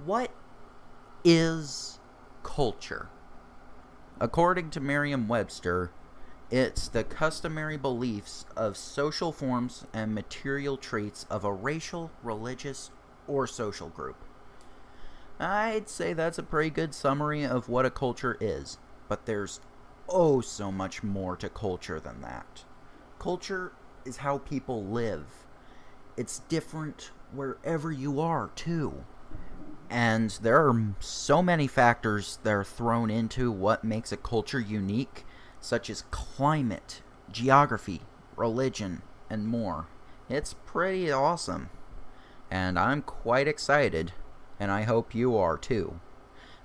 What is culture? According to Merriam-Webster, it's the customary beliefs of social forms and material traits of a racial, religious, or social group. I'd say that's a pretty good summary of what a culture is, but there's oh so much more to culture than that. Culture is how people live. It's different wherever you are, too. And there are so many factors that are thrown into what makes a culture unique, such as climate, geography, religion, and more. It's pretty awesome. And I'm quite excited, and I hope you are too.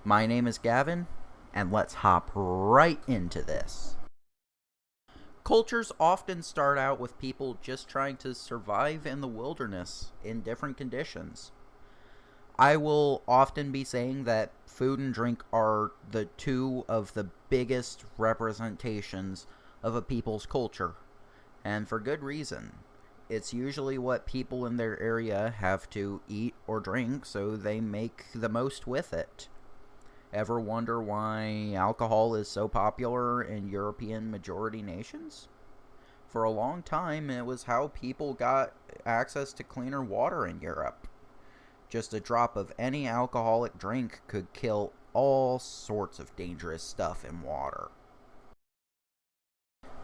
My name is Gavin, and let's hop right into this. Cultures often start out with people just trying to survive in the wilderness in different conditions. I will often be saying that food and drink are the two of the biggest representations of a people's culture, and for good reason. It's usually what people in their area have to eat or drink, so they make the most with it. Ever wonder why alcohol is so popular in European majority nations? For a long time, it was how people got access to cleaner water in Europe. Just a drop of any alcoholic drink could kill all sorts of dangerous stuff in water.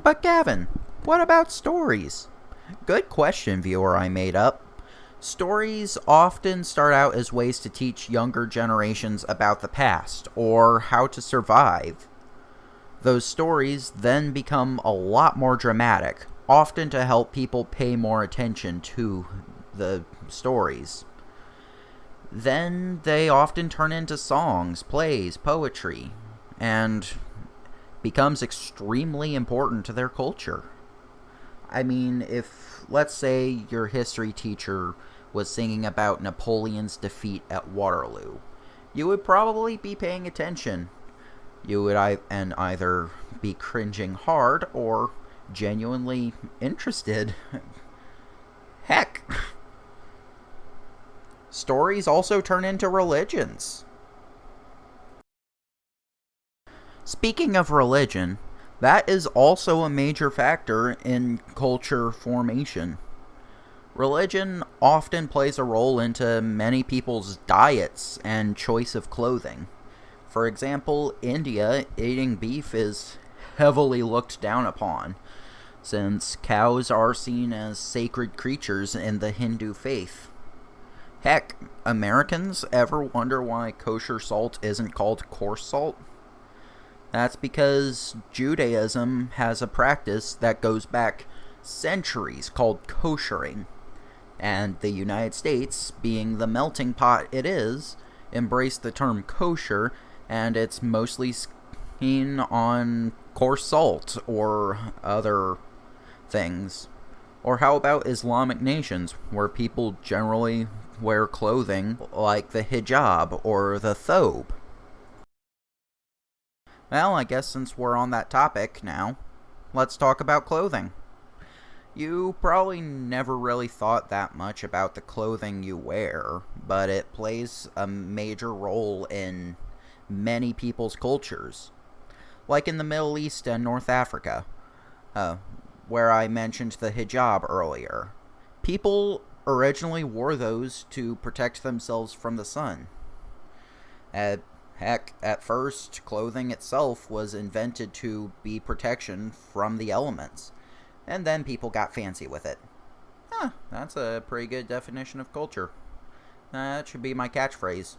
But Gavin, what about stories? Good question, viewer I made up. Stories often start out as ways to teach younger generations about the past, or how to survive. Those stories then become a lot more dramatic, often to help people pay more attention to the stories. Then they often turn into songs, plays, poetry, and becomes extremely important to their culture. I mean, if, let's say, your history teacher was singing about Napoleon's defeat at Waterloo, you would probably be paying attention. You would either be cringing hard or genuinely interested. Heck! Stories also turn into religions. Speaking of religion, that is also a major factor in culture formation. Religion often plays a role into many people's diets and choice of clothing. For example, India, eating beef is heavily looked down upon, since cows are seen as sacred creatures in the Hindu faith. Heck, Americans ever wonder why kosher salt isn't called coarse salt? That's because Judaism has a practice that goes back centuries called koshering, and the United States, being the melting pot it is, embraced the term kosher, and it's mostly seen on coarse salt or other things. Or how about Islamic nations, where people generally wear clothing like the hijab or the thobe? Well, I guess since we're on that topic now, let's talk about clothing. You probably never really thought that much about the clothing you wear, but it plays a major role in many people's cultures. Like in the Middle East and North Africa, where I mentioned the hijab earlier. People originally wore those to protect themselves from the sun. Heck, at first, clothing itself was invented to be protection from the elements, and then people got fancy with it. That's a pretty good definition of culture. That should be my catchphrase.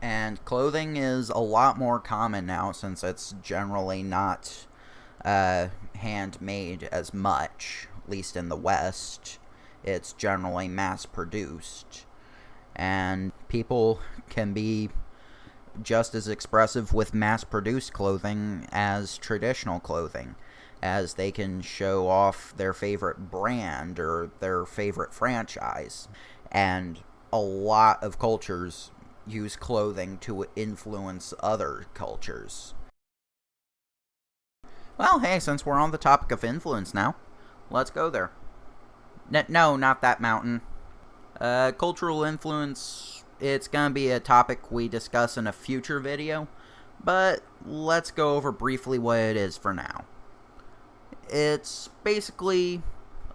And clothing is a lot more common now, since it's generally not handmade as much, at least in the West. It's generally mass-produced, and people can be just as expressive with mass-produced clothing as traditional clothing, as they can show off their favorite brand or their favorite franchise. And a lot of cultures use clothing to influence other cultures. Well, hey, since we're on the topic of influence now, let's go there. No, not that mountain. Cultural influence It's going to be a topic we discuss in a future video, but let's go over briefly what it is for now. It's basically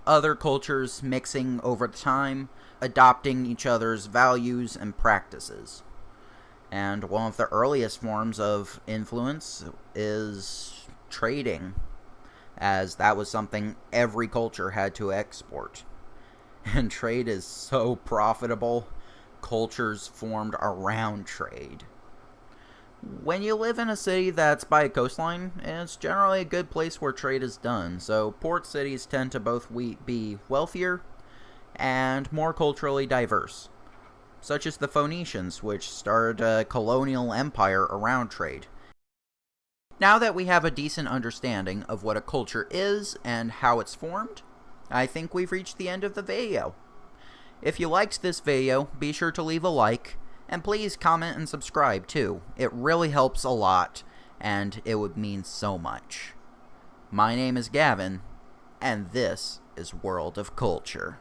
other cultures mixing over time, adopting each other's values and practices. And one of the earliest forms of influence is trading, as that was something every culture had to export. And trade is so profitable, cultures formed around trade. When you live in a city that's by a coastline, it's generally a good place where trade is done, so port cities tend to both be wealthier and more culturally diverse, such as the Phonecians, which started a colonial empire around trade. Now that we have a decent understanding of what a culture is and how it's formed, I think we've reached the end of the video. If you liked this video, be sure to leave a like, and please comment and subscribe too. It really helps a lot, and it would mean so much. My name is Gavin, and this is World of Culture.